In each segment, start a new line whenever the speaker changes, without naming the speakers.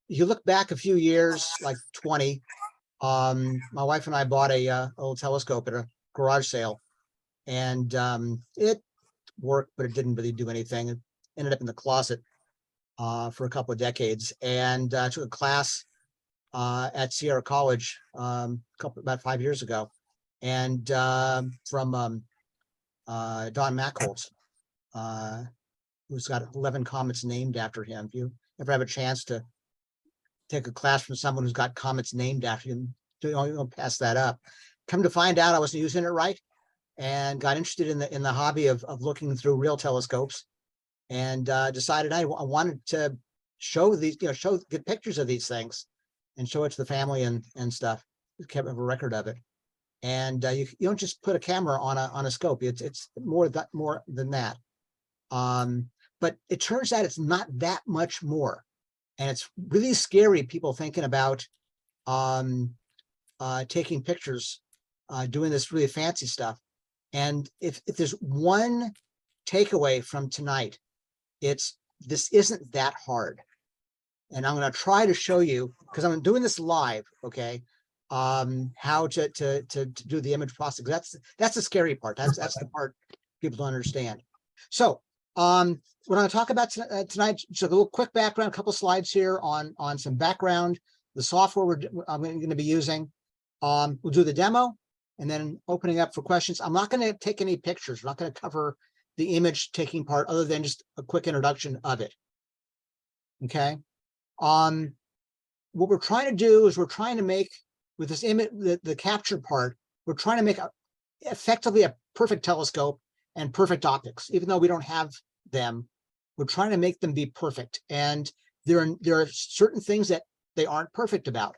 you look back a few years, like 20, my wife and I bought a old telescope at a garage sale, and it worked, but it didn't really do anything. It ended up in the closet for a couple of decades, and took a class at Sierra College about 5 years ago, and from Don Mackholz, who's got 11 comets named after him. If you ever have a chance to take a class from someone who's got comets named after him, don't pass that up. Come to find out, I wasn't using it right, and got interested in the hobby of looking through real telescopes, and decided I wanted to show these, get pictures of these things and show it to the family and stuff. Kept a record of it. And you don't just put a camera on a scope. It's more than that. But it turns out it's not that much more, and it's really scary. People thinking about taking pictures, doing this really fancy stuff. And if there's one takeaway from tonight, it's this isn't that hard. And I'm going to try to show you, because I'm doing this live, okay, how to do the image process. That's the scary part. That's the part people don't understand. So what I'm going to talk about tonight, just a little quick background, a couple slides here on some background, the software I'm going to be using. We'll do the demo, and then opening up for questions. I'm not going to take any pictures. We're not going to cover the image taking part, other than just a quick introduction of it. Okay. What we're trying to do is we're trying to make, with this image, the capture part, we're trying to make effectively a perfect telescope and perfect optics. Even though we don't have them, we're trying to make them be perfect. And there are certain things that they aren't perfect about.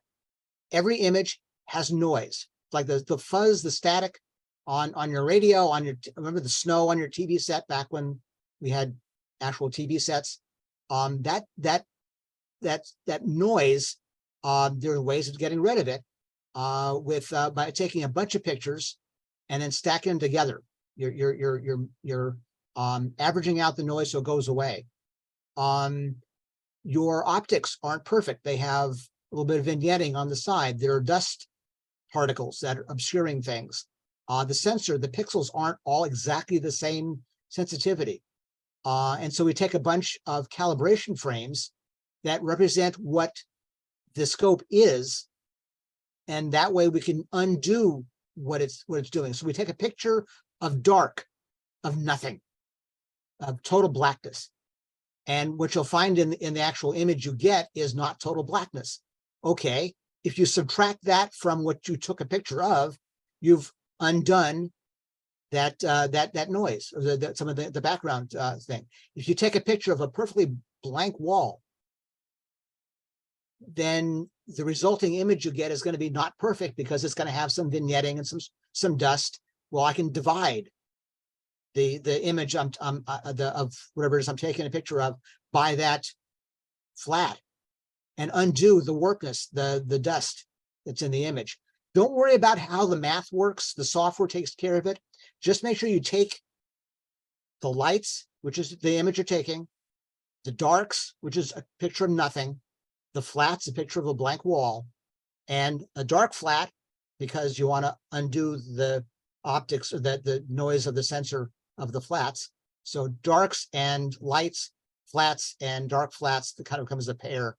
Every image has noise, like the fuzz, the static on your radio, remember the snow on your TV set back when we had actual TV sets. That noise, there are ways of getting rid of it by taking a bunch of pictures and then stacking them together. You're averaging out the noise so it goes away. Your optics aren't perfect. They have a little bit of vignetting on the side. There are dust particles that are obscuring things. The sensor, the pixels aren't all exactly the same sensitivity. And so we take a bunch of calibration frames that represent what the scope is, and that way we can undo what it's doing. So we take a picture of dark, of nothing, of total blackness. And what you'll find in the actual image you get is not total blackness. Okay, if you subtract that from what you took a picture of, you've undone that noise, or some of the background thing. If you take a picture of a perfectly blank wall, then the resulting image you get is going to be not perfect, because it's going to have some vignetting and some dust. Well, I can divide the image of whatever it is I'm taking a picture of by that flat, and undo the warpness, the dust that's in the image. Don't worry about how the math works. The software takes care of it. Just make sure you take the lights, which is the image you're taking, the darks, which is a picture of nothing, the flats, a picture of a blank wall, and a dark flat, because you want to undo the optics, or the noise of the sensor of the flats. So darks and lights, flats and dark flats, that kind of comes a pair.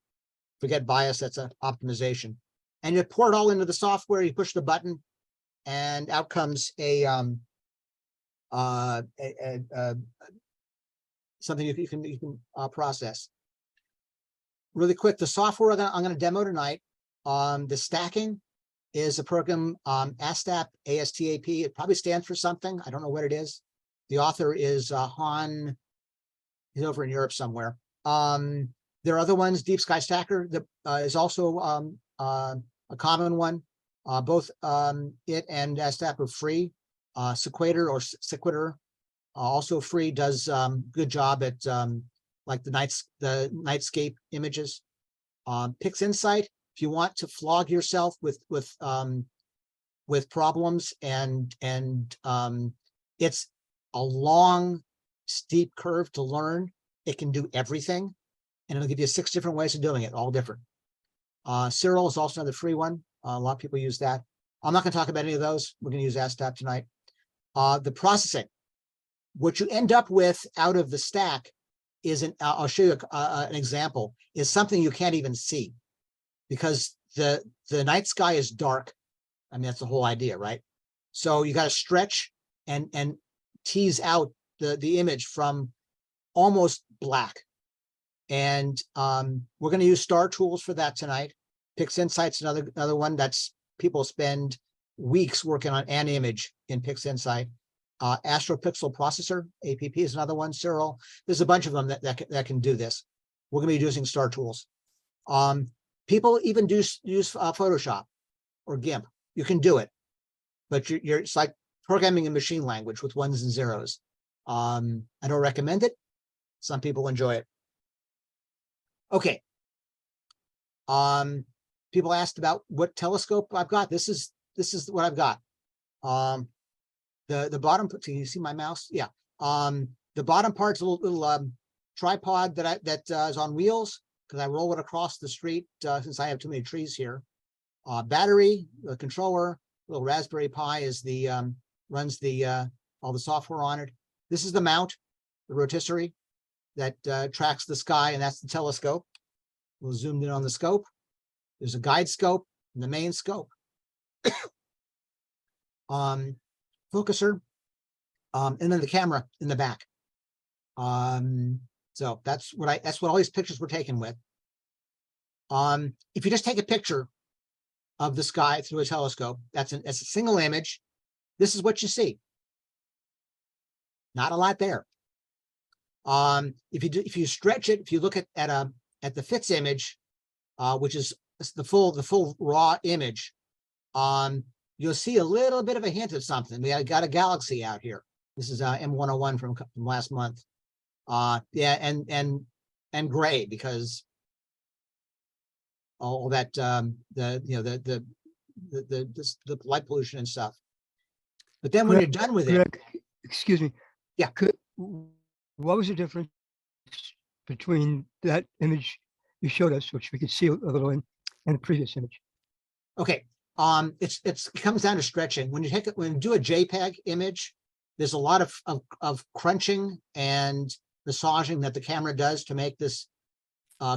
Forget bias, that's an optimization. And you pour it all into the software, you push the button, and out comes something you can process. Really quick, the software that I'm going to demo tonight, the stacking is a program, ASTAP, A-S-T-A-P. It probably stands for something. I don't know what it is. The author is Han. He's over in Europe somewhere. There are other ones. Deep Sky Stacker that is also a common one. Both it and ASTAP are free. Sequitur, also free, does good job at like the nightscape images. PixInsight, if you want to flog yourself with problems, and it's a long, steep curve to learn. It can do everything, and it'll give you 6 different ways of doing it, all different. Cyril is also another free one. A lot of people use that. I'm not going to talk about any of those. We're going to use ASTAP tonight. The processing, what you end up with out of the stack is I'll show you an example, is something you can't even see because the night sky is dark. I mean, that's the whole idea, right? So you got to stretch and tease out the image from almost black. And we're going to use star tools for that tonight. PixInsight's another one that's people spend weeks working on an image in PixInsight. AstroPixel processor, APP, is another one. Cyril, there's a bunch of them that can do this. We're going to be using star tools. People even use Photoshop or GIMP. You can do it, but it's like programming in machine language with ones and zeros. I don't recommend it. Some people enjoy it. Okay. People asked about what telescope I've got. This is what I've got. The bottom, can you see my mouse? Yeah. The bottom part's a little tripod that is on wheels because I roll it across the street since I have too many trees here. Battery, the controller, little Raspberry Pi is the runs the all the software on it. This is the mount, the rotisserie that tracks the sky, and that's the telescope. We'll zoom in on the scope. There's a guide scope and the main scope. Focuser, and then the camera in the back. So that's what all these pictures were taken with. If you just take a picture of the sky through a telescope, that's a single image. This is what you see. Not a lot there. If you stretch it, if you look at the FITS image, which is the full raw image, you'll see a little bit of a hint of something. We got a galaxy out here. This is M101 from last month. Yeah, and gray because all that the light pollution and stuff. But then when you're done with it,
excuse me.
Yeah.
What was the difference between that image you showed us, which we could see a little in, and the previous image?
Okay. It comes down to stretching. When you do a JPEG image, there's a lot of crunching and massaging that the camera does to make this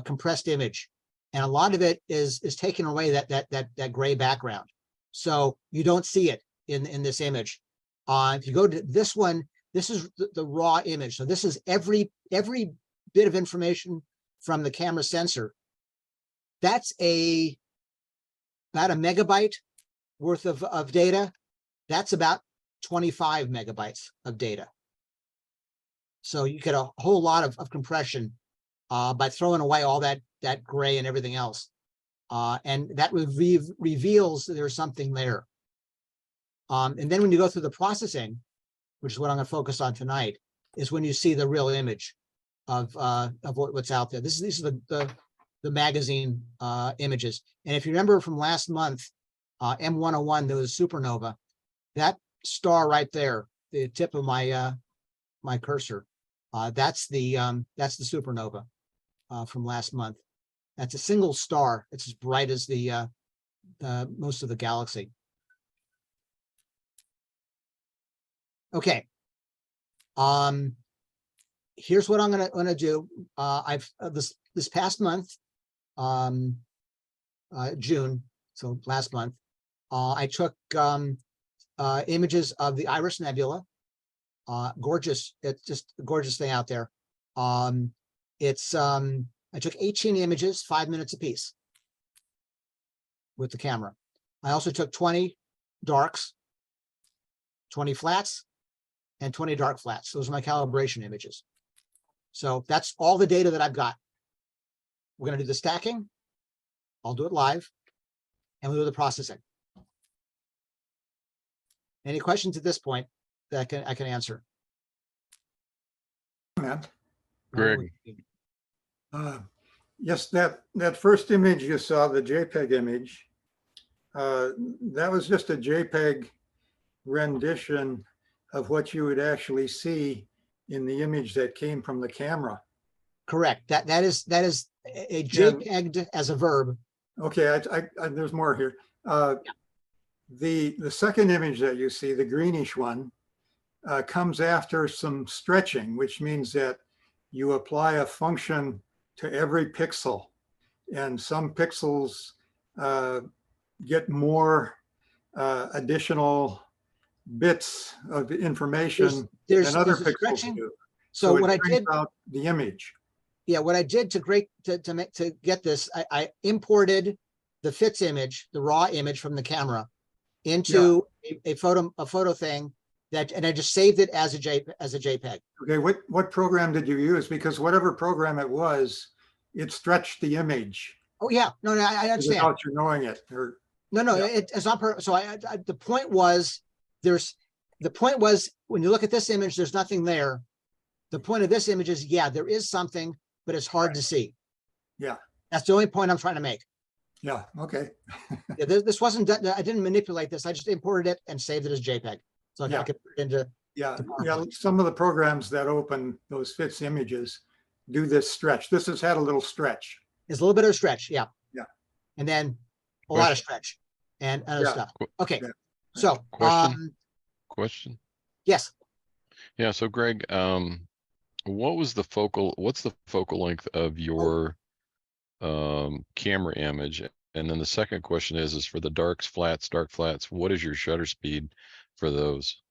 compressed image, and a lot of it is taking away that gray background, so you don't see it in this image. If you go to this one, this is the raw image. So this is every bit of information from the camera sensor. That's about a megabyte worth of data. That's about 25 megabytes of data. So you get a whole lot of compression by throwing away all that gray and everything else. And that reveals there's something there. And then when you go through the processing, which is what I'm going to focus on tonight, is when you see the real image of what's out there. These are the magazine images. And if you remember from last month, M101, there was a supernova. That star right there, the tip of my my cursor, that's the supernova from last month. That's a single star. It's as bright as the most of the galaxy. Okay. Here's what I'm gonna do. I've this past month, June, so last month, I took images of the Iris Nebula. Gorgeous. It's just a gorgeous thing out there. I took 18 images, 5 minutes apiece with the camera. I also took 20 darks, 20 flats, and 20 dark flats. Those are my calibration images. So that's all the data that I've got. We're going to do the stacking. I'll do it live, and we'll do the processing. Any questions at this point that I can answer?
Matt.
Greg.
Yes, that first image you saw, the JPEG image, that was just a JPEG rendition of what you would actually see in the image that came from the camera.
Correct. That is a JPEG'd as a verb.
Okay, there's more here. The second image that you see, the greenish one, comes after some stretching, which means that you apply a function to every pixel, and some pixels get more additional bits of information than other
there's a
pixels
stretching.
do.
So
it
what I
brings
did,
out the image.
yeah, what I did to get this, I imported the FITS image, the raw image from the camera, into a photo thing that, and I just saved it as a JPEG.
Okay, what program did you use? Because whatever program it was, it stretched the image
Oh yeah, no, I understand.
without you knowing it. Or
No,
yeah.
it's not per. So the point was when you look at this image, there's nothing there. The point of this image is, yeah, there is something, but it's hard to see.
Yeah.
That's the only point I'm trying to make.
Yeah. Okay.
Yeah, this wasn't done. I didn't manipulate this. I just imported it and saved it as JPEG. So I could put it into.
Yeah. Some of the programs that open those FITS images do this stretch. This has had a little stretch.
It's a little bit of a stretch. Yeah.
Yeah.
And then a lot of stretch and other stuff. Okay.
Yeah.
So,
Question.
Yes.
Yeah. So Greg, what's the focal length of your camera image? And then the second question is for the dark flats, what is your shutter speed for those?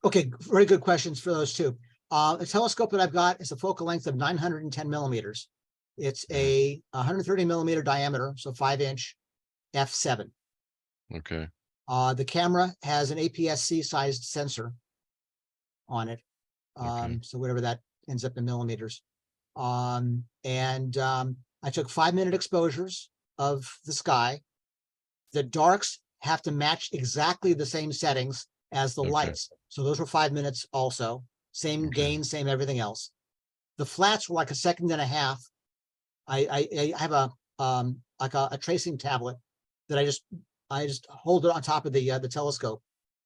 Okay,
very good questions for those two. The telescope that I've got is a focal length of 910 millimeters. It's a 130 millimeter diameter, so 5-inch f7.
Okay.
The camera has an APS-C sized sensor on it. So whatever that ends up in millimeters. I took 5-minute exposures of the sky. The darks have to match exactly the same settings as the lights. So those were 5 minutes also. Same gain, same everything else. The flats were like a second and a half. I have a tracing tablet that I just hold it on top of the telescope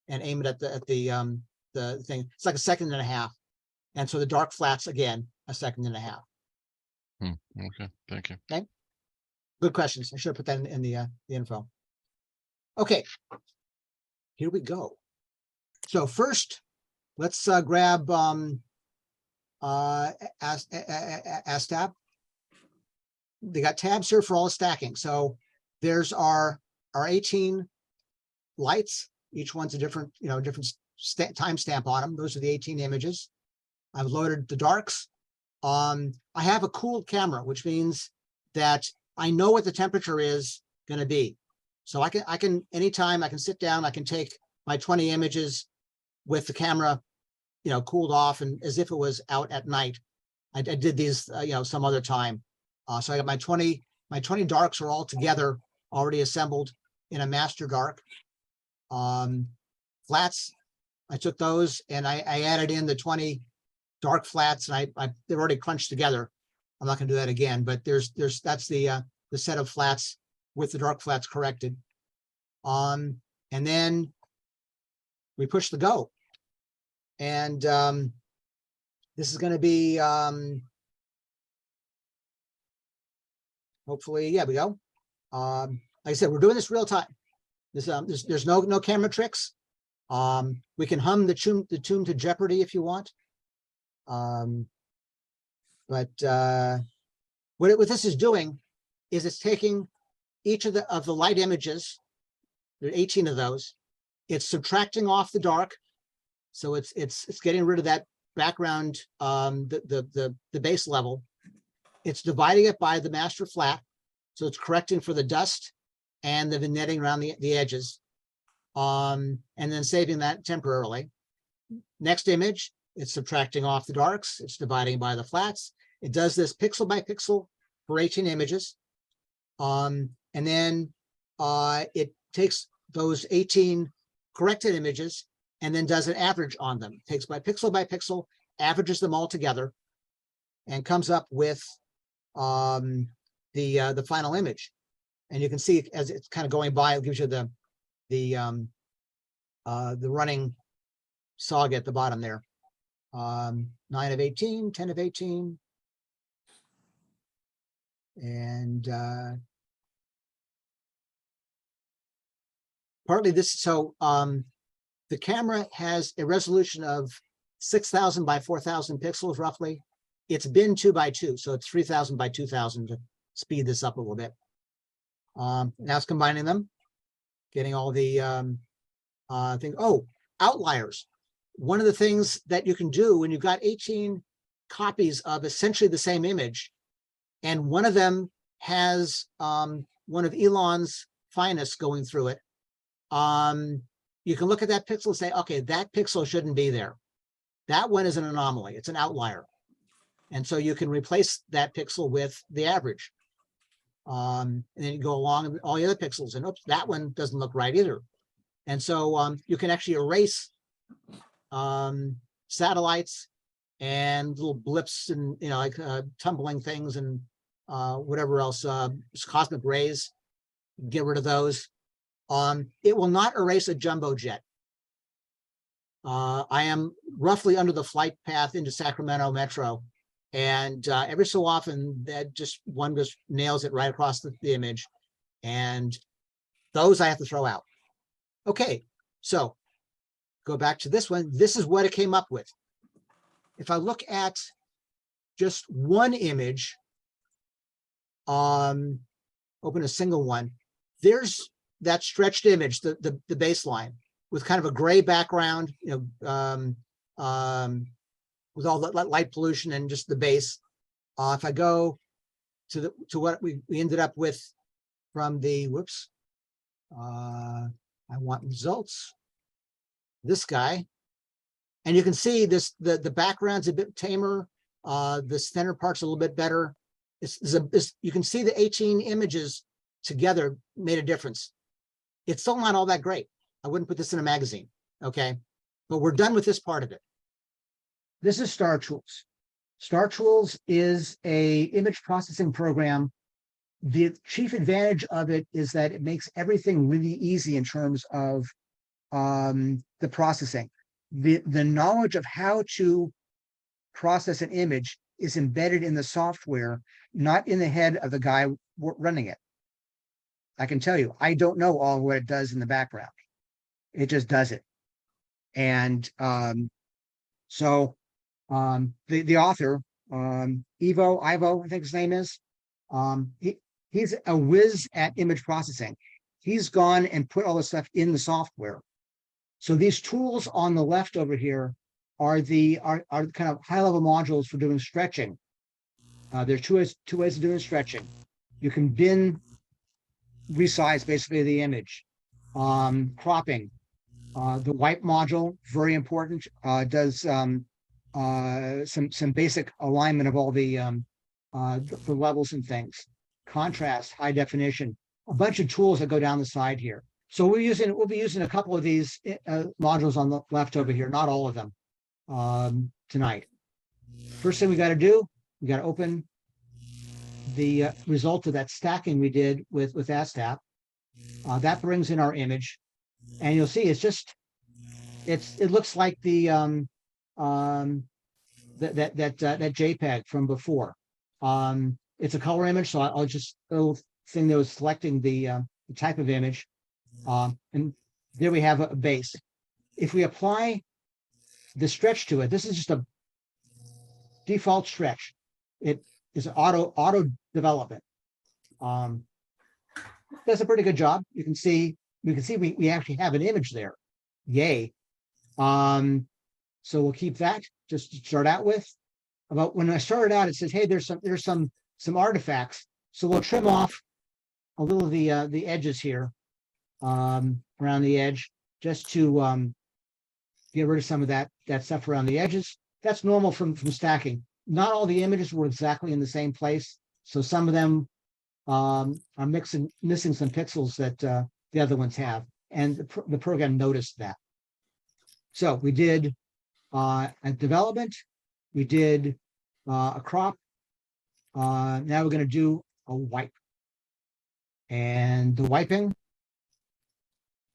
and aim it at the thing. It's like a second and a half. And so the dark flats, again, a second and a half.
Okay, thank you.
Okay, good questions. I should have put that in the info. Okay, here we go. So first, let's grab tab. They got tabs here for all the stacking. So there's our 18 lights. Each one's a different, different timestamp on them. Those are the 18 images. I've loaded the darks. I have a cooled camera, which means that I know what the temperature is going to be. So I can anytime I can sit down, I can take my 20 images with the camera, cooled off, and as if it was out at night. I did these, some other time. So I got my 20 darks are all together, already assembled in a master dark. Flats, I took those and I added in the 20 dark flats, and they're already crunched together. I'm not going to do that again, but that's the set of flats with the dark flats corrected. And then we push the go. And this is going to be hopefully, yeah, we go. Like I said, we're doing this real time. There's no camera tricks. We can hum the tune to Jeopardy if you want. But what this is doing is it's taking each of the light images, there are 18 of those, it's subtracting off the dark. So it's getting rid of that background, the base level. It's dividing it by the master flat. So it's correcting for the dust and the vignetting around the edges. And then saving that temporarily. Next image, it's subtracting off the darks. It's dividing by the flats. It does this pixel by pixel for 18 images. And then it takes those 18 corrected images and then does an average on them. Takes by pixel, averages them all together, and comes up with the final image. And you can see as it's kind of going by, it gives you the running saga at the bottom there. 9 of 18, 10 of 18. And partly this, so the camera has a resolution of 6,000 by 4,000 pixels roughly. It's bin 2 by 2, so it's 3,000 by 2,000 to speed this up a little bit. Now it's combining them, getting all the thing. Oh, outliers. One of the things that you can do when you've got 18 copies of essentially the same image, and one of them has one of Elon's finest going through it, you can look at that pixel and say, okay, that pixel shouldn't be there. That one is an anomaly. It's an outlier. And so you can replace that pixel with the average. And then you go along with all the other pixels and oops, that one doesn't look right either. And so you can actually erase satellites and little blips and, you know, like tumbling things and whatever else, cosmic rays, get rid of those. It will not erase a jumbo jet. I am roughly under the flight path into Sacramento Metro, and every so often that one just nails it right across the image, and those I have to throw out. Okay, so go back to this one. This is what it came up with. If I look at just one image, open a single one, there's that stretched image, the baseline, with kind of a gray background, you know, with all the light pollution and just the base. If I go to what we ended up with from the, whoops, I want results, this guy, and you can see this, the background's a bit tamer, the center part's a little bit better. You can see the 18 images together made a difference. It's still not all that great. I wouldn't put this in a magazine, okay? But we're done with this part of it. This is Star Tools. Star Tools is a image processing program. The chief advantage of it is that it makes everything really easy in terms of the processing. The knowledge of how to process an image is embedded in the software, not in the head of the guy running it. I can tell you, I don't know all what it does in the background. It just does it. And so the author, Ivo, I think his name is, he's a whiz at image processing. He's gone and put all this stuff in the software. So these tools on the left over here are kind of high-level modules for doing stretching. There's two ways of doing stretching. You can bin, resize basically the image. Cropping. The wipe module, very important, does some basic alignment of all the levels and things. Contrast, high definition, a bunch of tools that go down the side here. So we'll be using a couple of these modules on the left over here, not all of them tonight. First thing we got to do, we got to open the result of that stacking we did with ASTAP. That brings in our image, and you'll see it looks like the that JPEG from before. It's a color image, so I'll just a little thing that was selecting the type of image, and there we have a base. If we apply the stretch to it, this is just a default stretch. It is auto development. Does a pretty good job. You can see we actually have an image there. Yay. So we'll keep that just to start out with. About when I started out, it says, hey, there's some artifacts. So we'll trim off a little of the edges here, around the edge, just to get rid of some of that stuff around the edges. That's normal from stacking. Not all the images were exactly in the same place. So some of them are missing some pixels that the other ones have. And the program noticed that. So we did a development, we did a crop. Now we're going to do a wipe. And the wiping,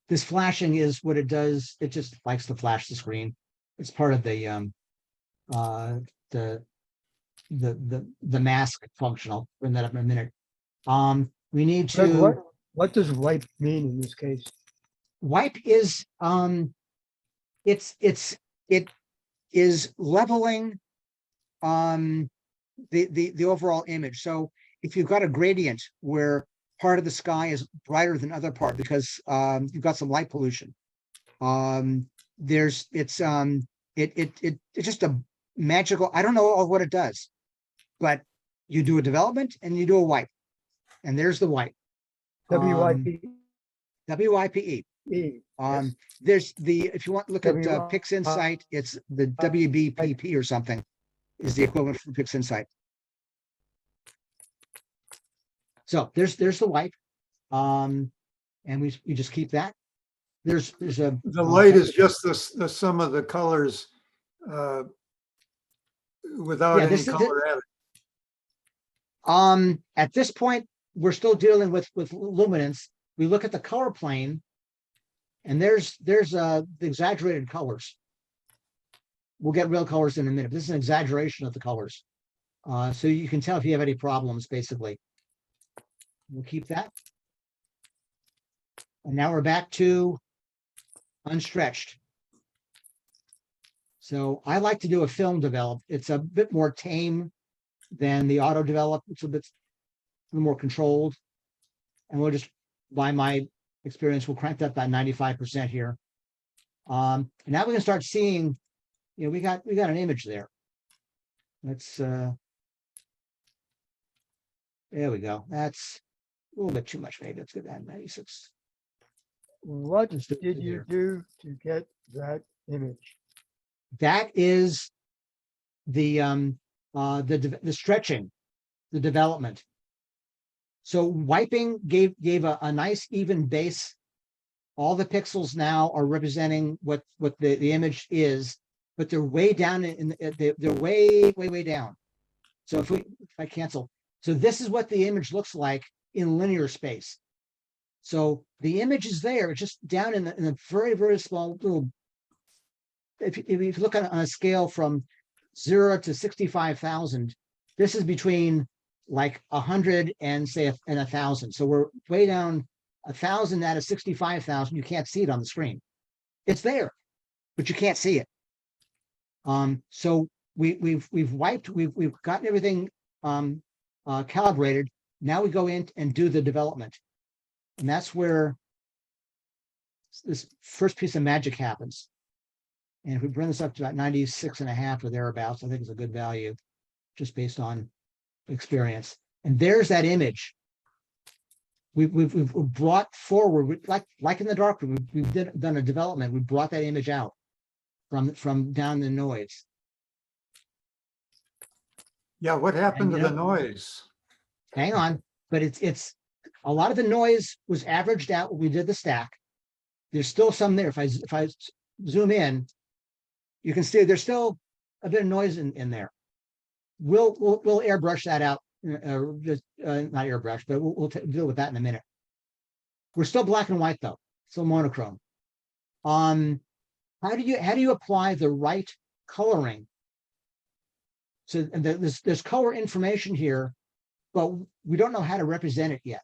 this flashing is what it does. It just likes to flash the screen. It's part of the mask functional. Bring that up in a minute. We need
Greg,
to.
what does wipe mean in this case?
wipe is it is leveling the overall image. So if you've got a gradient where part of the sky is brighter than other part because you've got some light pollution, it's just a magical, I don't know what it does, but you do a development and you do a wipe, and there's the wipe.
WIPE.
WIPE.
Yes.
There's if you want to look at
W-
PixInsight, it's the WBPP or something is the equivalent for PixInsight. So there's the wipe, and we just keep that. There's a
The light is just the sum of the colors without
Yeah,
any
this is-
color added.
At this point we're still dealing with luminance. We look at the color plane, and there's the exaggerated colors. We'll get real colors in a minute. This is an exaggeration of the colors, so you can tell if you have any problems. Basically, we'll keep that. And now we're back to unstretched. So I like to do a film develop. It's a bit more tame than the auto develop. It's a little more controlled. And we'll just, by my experience, we'll crank that by 95% here. And now we can start seeing, we got an image there. Let's there we go. That's a little bit too much, maybe. Let's get that 96.
What
Let's do it
did you
here.
do to get that image?
That is the stretching, the development. So wiping gave a nice even base. All the pixels now are representing what the image is, but they're way down they're way down. So if I cancel, so this is what the image looks like in linear space. So the image is there, it's just down in a very small little. If you look on a scale from 0 to 65,000, this is between like 100 and say 1,000. So we're way down 1,000 out of 65,000. You can't see it on the screen. It's there, but you can't see it. So we've wiped. We've gotten everything calibrated. Now we go in and do the development, and that's where this first piece of magic happens. And if we bring this up to about 96.5 or thereabouts, I think it's a good value, just based on experience. And there's that image. We've brought forward, like in the darkroom, we've done a development. We brought that image out from down the noise.
Yeah, what happened to
And,
the noise?
Hang on, but it's a lot of the noise was averaged out when we did the stack. There's still some there. If I zoom in, you can see there's still a bit of noise in there. We'll airbrush that out. Just not airbrush, but we'll deal with that in a minute. We're still black and white though, still monochrome. How do you apply the right coloring? So there's color information here, but we don't know how to represent it yet.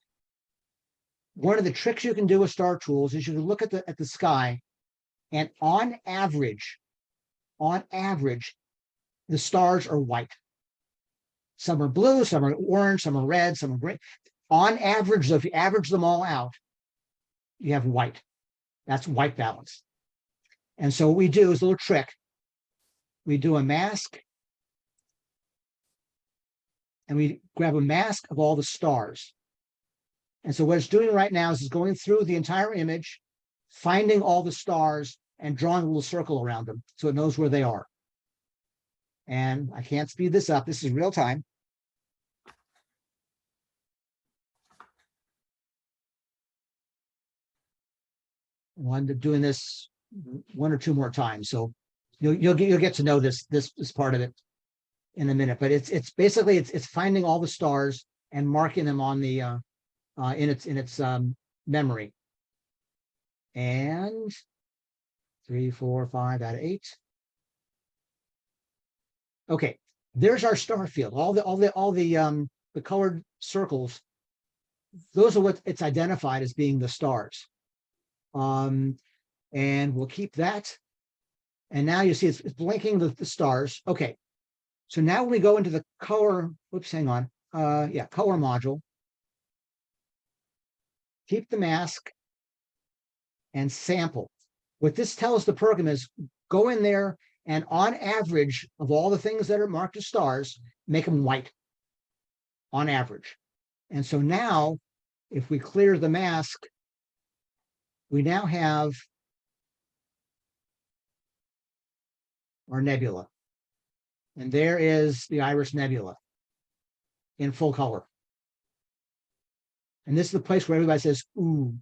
One of the tricks you can do with Star Tools is you can look at the sky, and on average, the stars are white. Some are blue, some are orange, some are red, some are green. On average, so if you average them all out, you have white. That's white balance. And so what we do is a little trick. We do a mask, and we grab a mask of all the stars. And so what it's doing right now is it's going through the entire image, finding all the stars and drawing a little circle around them so it knows where they are. And I can't speed this up. This is real time. I wanted to doing this one or two more times, so you'll get to know this part of it in a minute. But it's basically it's finding all the stars and marking them on the in its memory. And 3, 4, 5 out of 8. Okay, there's our star field. All the colored circles. Those are what it's identified as being the stars. And we'll keep that. And now you see it's blinking the stars. Okay. So now when we go into the color, whoops, hang on. Yeah, color module. Keep the mask and sample. What this tells the program is go in there and on average of all the things that are marked as stars, make them white on average. And so now if we clear the mask, we now have our nebula. And there is the Iris Nebula in full color. And this is the place where everybody says, ooh.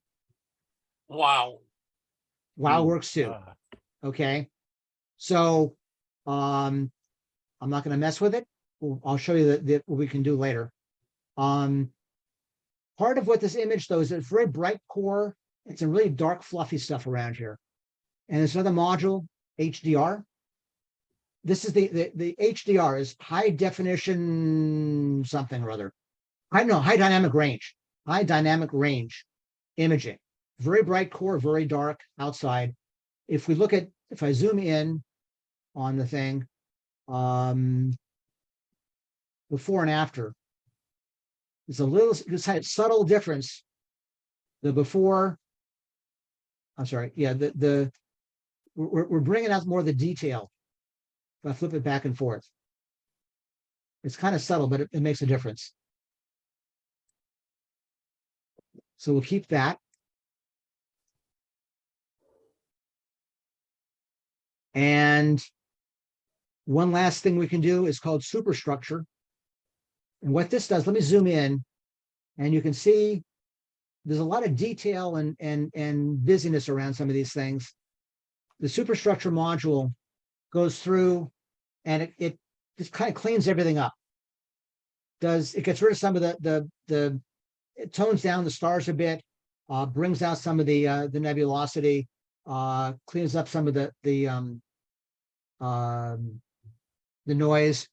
Wow.
Wow works too. Okay. So I'm not going to mess with it. I'll show you what we can do later. Part of what this image though is it's very bright core. It's a really dark, fluffy stuff around here. And there's another module, HDR. This is the HDR is high definition something or other. I know high dynamic range imaging. Very bright core, very dark outside. If we look at, if I zoom in on the thing, before and after, it's a little subtle difference. The before, I'm sorry, yeah, we're bringing out more of the detail. If I flip it back and forth, it's kind of subtle, but it makes a difference. So we'll keep that. And one last thing we can do is called superstructure. And what this does, let me zoom in, and you can see there's a lot of detail and busyness around some of these things. The superstructure module goes through and it just kind of cleans everything up. It gets rid of some of it tones down the stars a bit, brings out some of the nebulosity, cleans up some of the noise.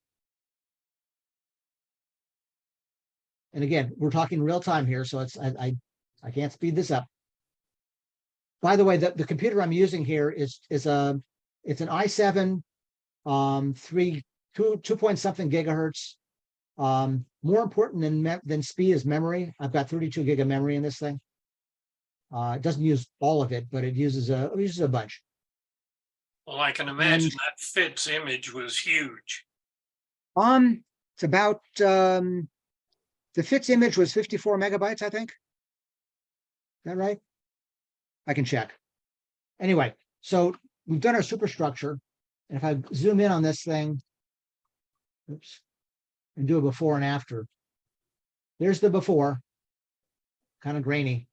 And again, we're talking real time here, so it's I can't speed this up. By the way, the computer I'm using here is it's an i7 2 point something gigahertz. More important than speed is memory. I've got 32 gig of memory in this thing. It doesn't use all of it, but it uses a bunch.
Well, I can imagine that Fitz image was huge.
It's about the Fitz image was 54 megabytes, I think. Is that right? I can check. Anyway, so we've done our superstructure. And if I zoom in on this thing, oops, and do a before and after. There's the before, kind of grainy.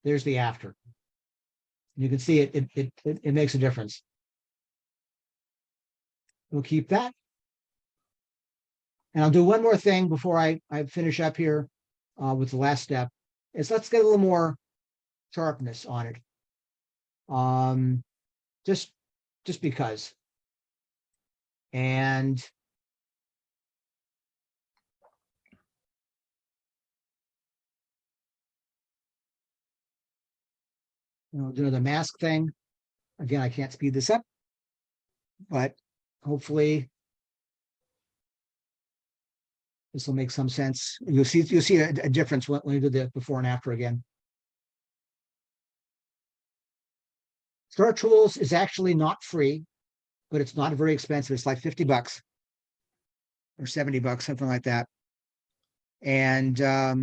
There's the after. You can see it makes a difference. We'll keep that. And I'll do one more thing before I finish up here with the last step. Is let's get a little more sharpness on it. Just because. And do the mask thing. Again, I can't speed this up, but hopefully this will make some sense. You'll see a difference when you do the before and after again. Star Tools is actually not free, but it's not very expensive. It's like $50 or $70, something like that. And there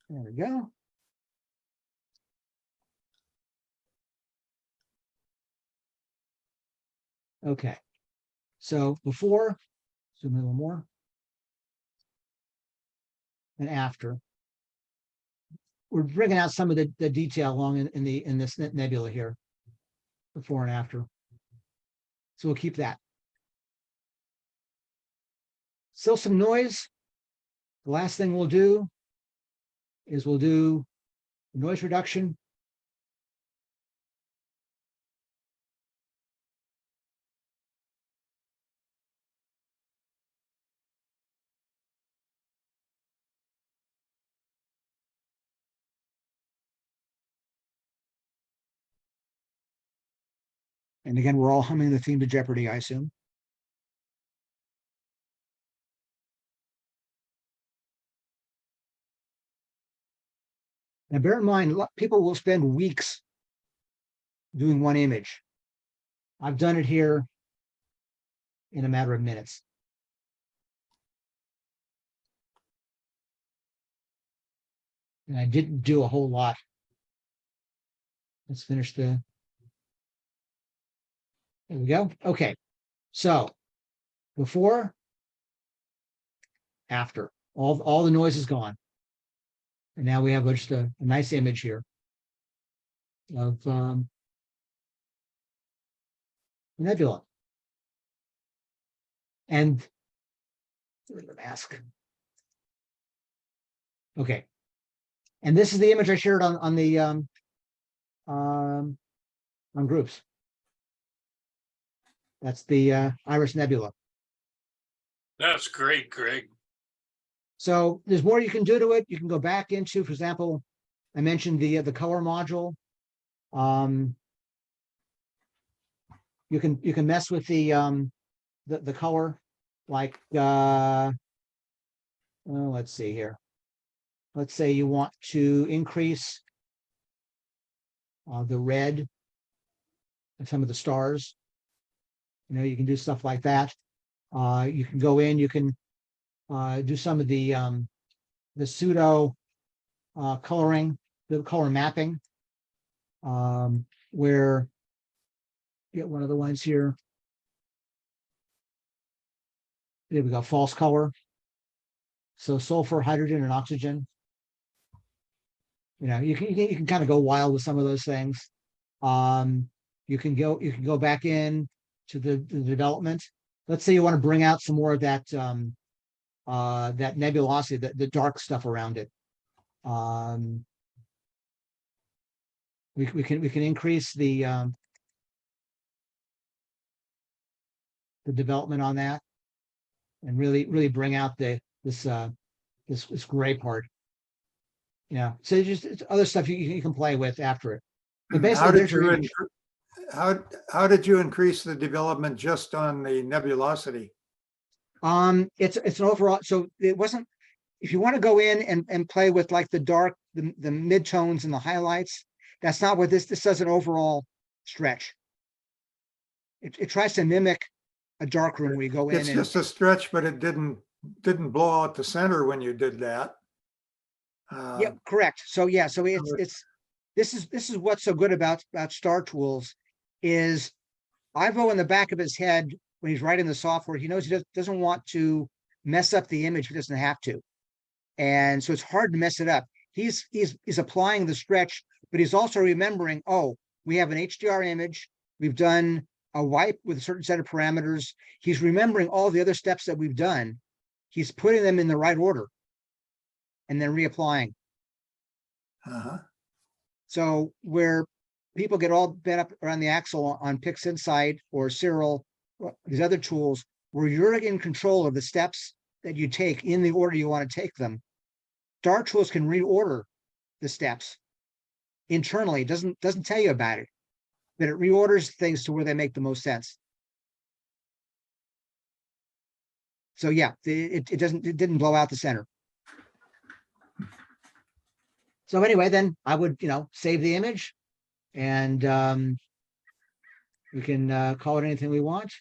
we go. Okay. So before, zoom in a little more, and after, we're bringing out some of the detail along in this nebula here, before and after. So we'll keep that. Still some noise. The last thing we'll do is we'll do noise reduction. And again, we're all humming the theme to Jeopardy, I assume. Now, bear in mind, people will spend weeks doing one image. I've done it here in a matter of minutes. And I didn't do a whole lot. Let's finish the. There we go. Okay. So before, after, all the noise is gone. And now we have just a nice image here of nebula. And the mask. Okay. And this is the image I shared on the on groups. That's the Iris Nebula.
That's great, Greg.
So there's more you can do to it. You can go back into, for example, I mentioned the color module. You can mess with the color, like let's see here. Let's say you want to increase the red of some of the stars. You know, you can do stuff like that. You can go in, you can do some of the pseudo coloring, the color mapping, where get one of the ones here. There we go, false color. So sulfur, hydrogen, and oxygen. You know, you can kind of go wild with some of those things. You can go back in to the development. Let's say you want to bring out some more of that that nebulosity, the dark stuff around it. We can increase the development on that, and really bring out this gray part. Yeah, so it's other stuff you can play with after it. But basically,
how did you increase the development just on the nebulosity?
It's an overall. So it wasn't. If you want to go in and play with like the dark, the midtones and the highlights, that's not what this does. An overall stretch. It tries to mimic a dark room where you go in.
It's just a stretch, but it didn't blow out the center when you did that.
Yeah, correct. So yeah, so this is what's so good about Star Tools is Ivo in the back of his head when he's writing the software, he knows he doesn't want to mess up the image if he doesn't have to, and so it's hard to mess it up. He's applying the stretch, but he's also remembering, oh, we have an HDR image, we've done a wipe with a certain set of parameters. He's remembering all the other steps that we've done. He's putting them in the right order and then reapplying. So where people get all bent up around the axle on PixInsight or Cyril, these other tools, where you're in control of the steps that you take in the order you want to take them, Star Tools can reorder the steps internally. It doesn't tell you about it, but it reorders things to where they make the most sense. So yeah, it didn't blow out the center. So anyway, then I would, save the image, and we can call it anything we want.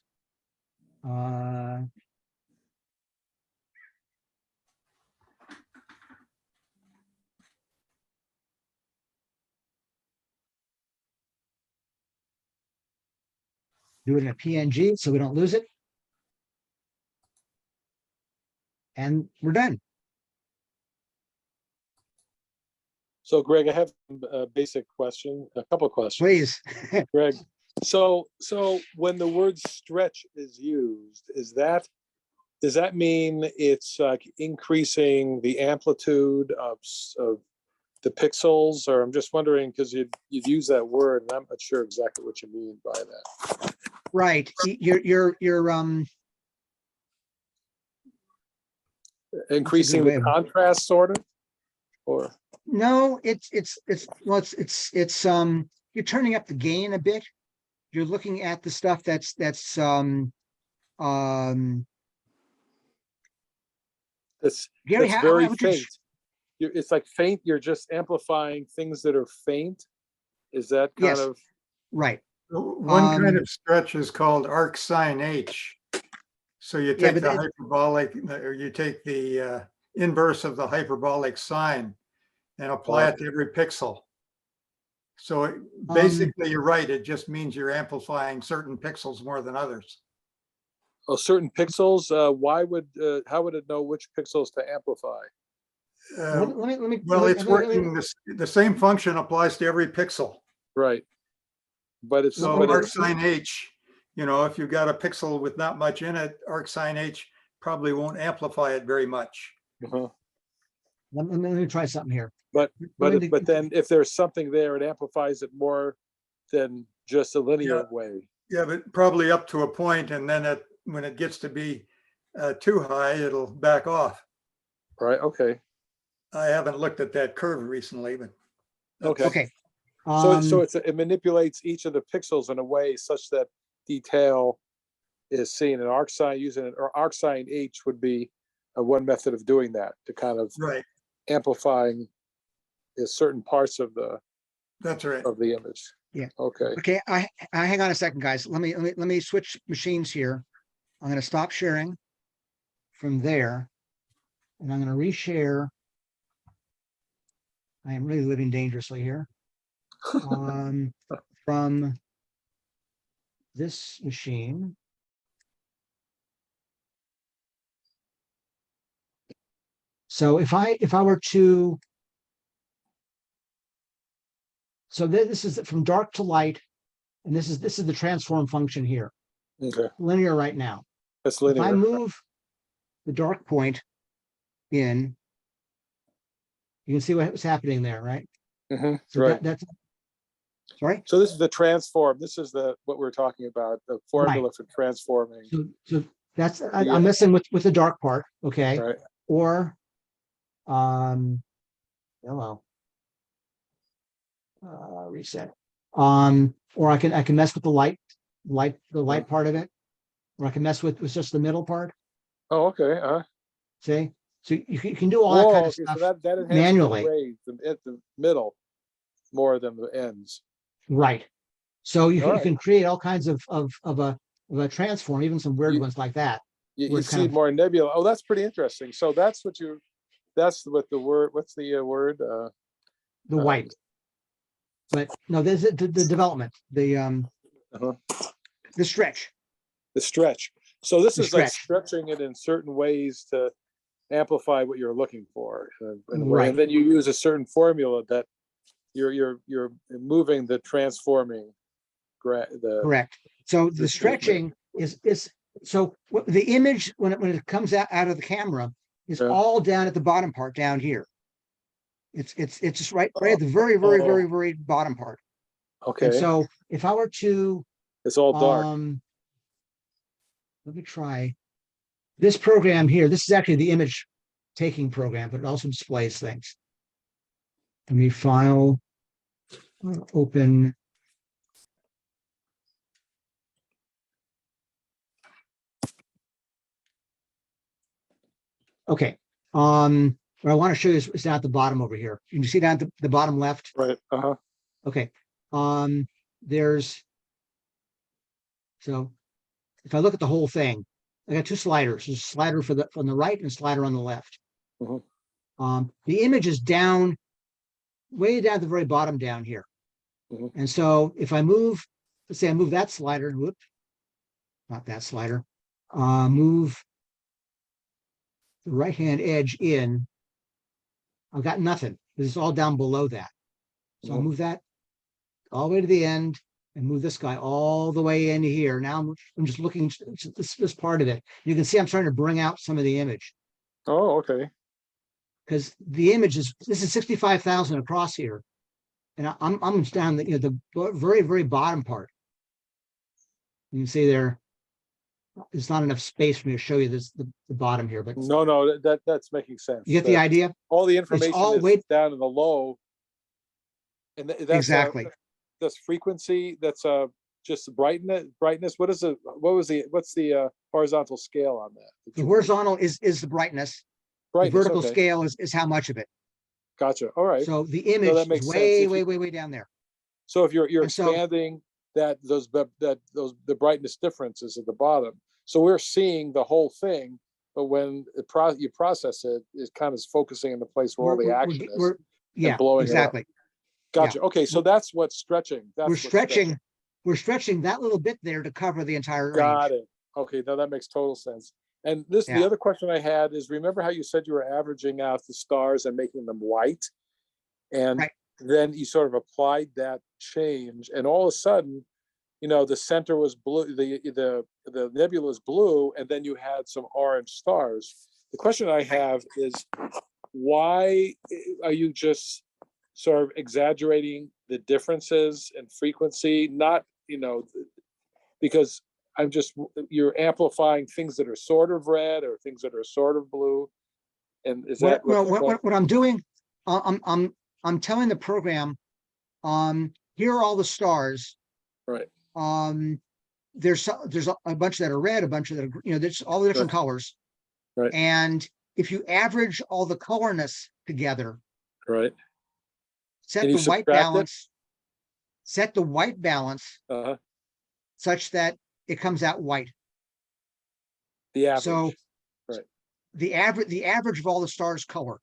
Do it in a PNG so we don't lose it. And we're done.
So Greg, I have a basic question, a couple of questions.
Please.
Greg, so when the word stretch is used, does that mean it's like increasing the amplitude of the pixels? Or I'm just wondering, because you'd use that word and I'm not sure exactly what you mean by that.
Right. You're
increasing the contrast, sort of, or
no, it's you're turning up the gain a bit. you're looking at the stuff that's Gary,
That's
how
very
would you
faint. It's like faint, you're just amplifying things that are faint. Is that kind
Yes.
of,
right?
One kind of stretch is called arc sine H. So you
Yeah,
take
but
the hyperbolic, or you take the inverse of the hyperbolic sine and apply it to every pixel. So basically, you're right. It just means you're amplifying certain pixels more than others.
certain pixels? How would it know which pixels to amplify?
let me
Well,
let
it's
me- let me-
working, the same function applies to every pixel.
Right. But it's,
So
but
arc
it's,
sine H, if you've got a pixel with not much in it, arc sine H probably won't amplify it very much.
uh-huh.
let me try something here.
But
Let me-
but then if there's something there, it amplifies it more than just a linear way.
Yeah, but probably up to a point, and then when it gets to be too high, it'll back off.
Right. Okay.
I haven't looked at that curve recently, but
Okay.
Okay.
So it manipulates each of the pixels in a way such that detail is seen. An arc sine using an or arc sine H would be one method of doing that, to kind of
right,
amplifying certain parts of the
that's right.
image.
Yeah.
Okay.
Okay, I hang on a second, guys. Let me switch machines here. I'm going to stop sharing from there, and I'm going to reshare. I am really living dangerously here. From this machine. So if I were to, so this is from dark to light, and this is the transform function here,
Okay.
linear right now.
That's
If I
linear.
move the dark point in, you can see what's happening there, right?
Mhm.
So
Right.
that's sorry.
So this is the transform. This is what we're talking about, the formula for transforming.
So that's
Yeah.
I'm messing with the dark part, okay?
Right.
Or hello. Reset. Or I can mess with the light part of it, or I can mess with just the middle part.
Oh, okay.
See, so you can do all that kind of
So
stuff
that enhances
manually.
the rays at the middle more than the ends.
Right. So you
All
can create all kinds of a transform, even some weird
You-
ones like that.
You
Where it's
see
kind of-
more nebula. Oh, that's pretty interesting. So that's what the word. What's the word?
The white. But no, there's the development,
Uh-huh.
the stretch.
The stretch. So this
The
is like
stretch.
stretching it in certain ways to amplify what you're looking for in a way.
Right.
And then you use a certain formula that you're moving the transforming
Correct. So the stretching is so the image when it comes out of the camera is
Yeah.
all down at the bottom part down here. It's just right at the very bottom part.
Okay.
And so if I were to
It's all dark.
let me try this program here. This is actually the image taking program, but it also displays things. Let me file, open. Okay. What I want to show you is down at the bottom over here. Can you see down at the bottom left?
Right. Uh-huh.
Okay. So if I look at the whole thing, I got two sliders. There's a slider on the right and a slider on the left.
Mhm.
The image is down, way down at the very bottom down here.
Mhm.
And so if I move, let's say I move that slider, whoop, not that slider, move the right-hand edge in, I've got nothing. This is all down below that. So I'll
Mhm.
move that all the way to the end and move this guy all the way into here. Now I'm just looking at this part of it. You can see I'm trying to bring out some of the image
Oh, okay.
because the image this is 65,000 across here. And I'm down the very bottom part. You can see there's not enough space for me to show you the bottom here, but
No, that's making sense.
you get the idea?
All the information
all
is
way-
down in the low. And that's
Exactly.
that's frequency. That's just the brightness? What's the horizontal scale on that?
The horizontal is the brightness. The
Brightness,
vertical
okay.
scale is how much of it.
Gotcha. All right.
So the image
that
is
makes sense.
way,
If you-
way down there.
So if you're
And so-
expanding the brightness differences at the bottom, so we're seeing the whole thing, but when you process it, it kind of is focusing in the place where all the action is.
Yeah,
blowing it up.
exactly.
Gotcha. Okay, so that's what's stretching.
We're stretching that little bit there to cover the entire range.
Got it. Okay, now that makes total sense. And the
Yeah.
other question I had is, remember how you said you were averaging out the stars and making them white? And
Right.
then you sort of applied that change, and all of a sudden, the center was blue, the nebula was blue, and then you had some orange stars. The question I have is, why are you just sort of exaggerating the differences in frequency? Not, because you're amplifying things that are sort of red or things that are sort of blue. And is that
What I'm doing? I'm telling the program, here are all the stars.
right?
There's a bunch that are red, a bunch that are, there's all the different colors.
Right.
And if you average all the colorness together,
Right.
set
And you
the white
subtract it?
balance, set the white balance
Uh-huh.
such that it comes out white.
The average.
So
Right.
the average of all the stars color,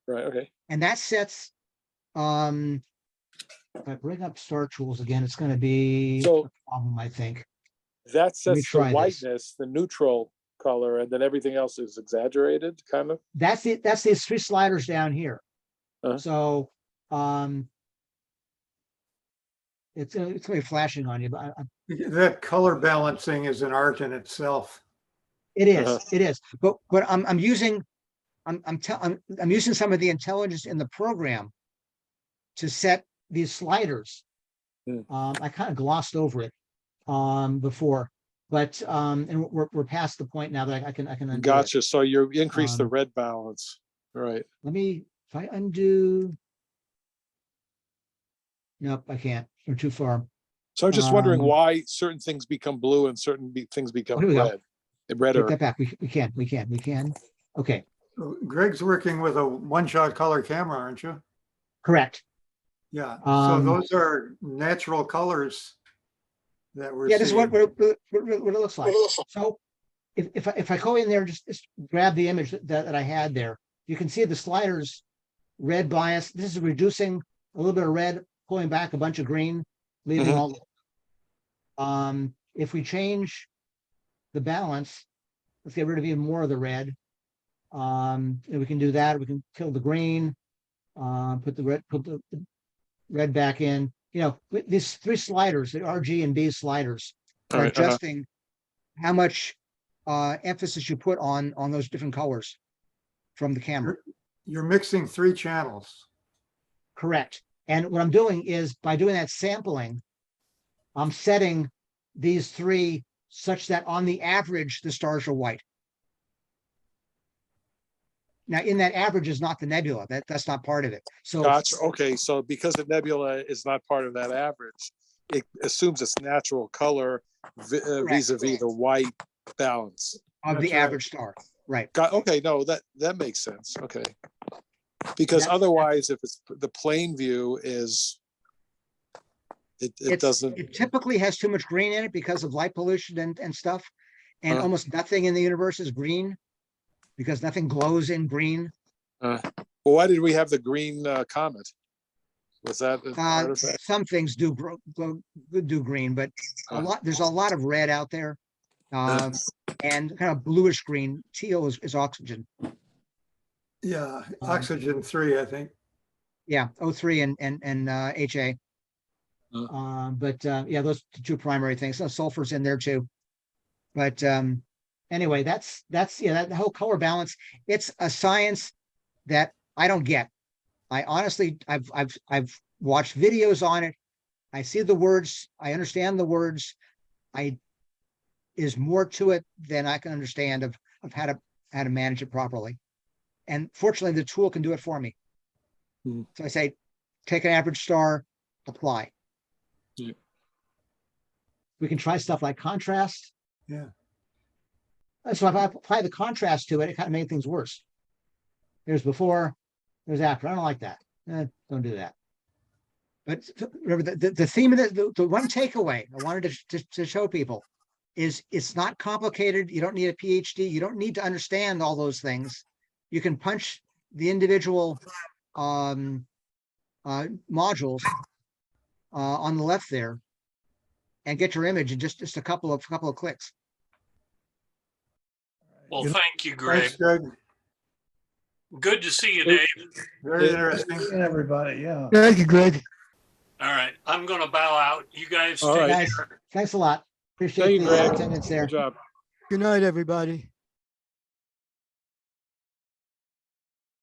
Right. Okay.
and that sets, if I bring up star tools again, it's going to be
So-
a problem, I think.
That
Let me
sets the
try this.
whiteness, the neutral color, and then everything else is exaggerated, kind of.
That's these three sliders down here.
Uh-huh.
So it's gonna be flashing on you, but
That color balancing is an art in itself.
it is,
Uh-huh.
it is. But I'm using some of the intelligence in the program to set these sliders.
Hmm.
I kind of glossed over it before, but and we're past the point now that I can undo it.
Gotcha. So you increase the
Um,
red balance. Right.
If I undo. Nope, I can't. We're too far.
So I'm just wondering
Um,
why certain things become blue and certain things become
here we go.
red.
Take
Redder.
that back. We can. Okay,
Greg's working with a one-shot color camera, aren't you?
correct.
Yeah, so
Um,
those are natural colors that we're
Yeah, this is
seeing.
what it looks like. So if I go in there, just grab the image that I had there, you can see the sliders, red bias. This is reducing a little bit of red, pulling back a bunch of green, leaving
Mhm.
all. If we change the balance, let's get rid of even more of the red. And we can do that. We can kill the green, put the red back in. With these three sliders, the RG and B sliders, are
Right, uh-huh.
adjusting how much emphasis you put on those different colors from the camera.
You're mixing 3 channels.
Correct. And what I'm doing is, by doing that sampling, I'm setting these three such that on the average, the stars are white. Now, in that average is not the nebula. That's not part of it. So
Gotcha. Okay, so because the nebula is not part of that average, it assumes its natural color vis-a-vis the white balance.
of the
That's right.
average star, right?
Okay, no, that makes sense. Okay. Because
That's-
otherwise, if it's the plane view is, it doesn't,
It typically has too much green in it because of light pollution and stuff. And
Uh.
almost nothing in the universe is green because nothing glows in green.
well, why did we have the green comet? Was that an artifact?
Some things do do green, but there's a lot of red out there. And kind of bluish green. Teal is oxygen.
Yeah, oxygen 3, I think.
Yeah, O3 and HA. But yeah, those two primary things. So sulfur's in there too. But anyway, that's that whole color balance. It's a science that I don't get. I honestly, I've watched videos on it. I see the words. I understand the words. Is more to it than I can understand of how to manage it properly. And fortunately, the tool can do it for me.
Hmm.
So I say, take an average star, apply.
Yeah.
We can try stuff like contrast.
Yeah.
So if I apply the contrast to it, it kind of made things worse. There's before, there's after. I don't like that. Don't do that. But remember, the theme of the one takeaway I wanted to show people is it's not complicated. You don't need a PhD. You don't need to understand all those things. You can punch the individual modules on the left there and get your image in just a couple of clicks.
Well, thank you, Greg.
Thanks, Doug.
Good to see you, Dave.
Very interesting.
Everybody, yeah.
Thank you, Greg.
All right, I'm gonna bow out. You guys
All
take
right.
Guys,
care.
thanks a lot. Appreciate
Thank you,
the
Greg.
attendance there.
Good job.
Good night, everybody.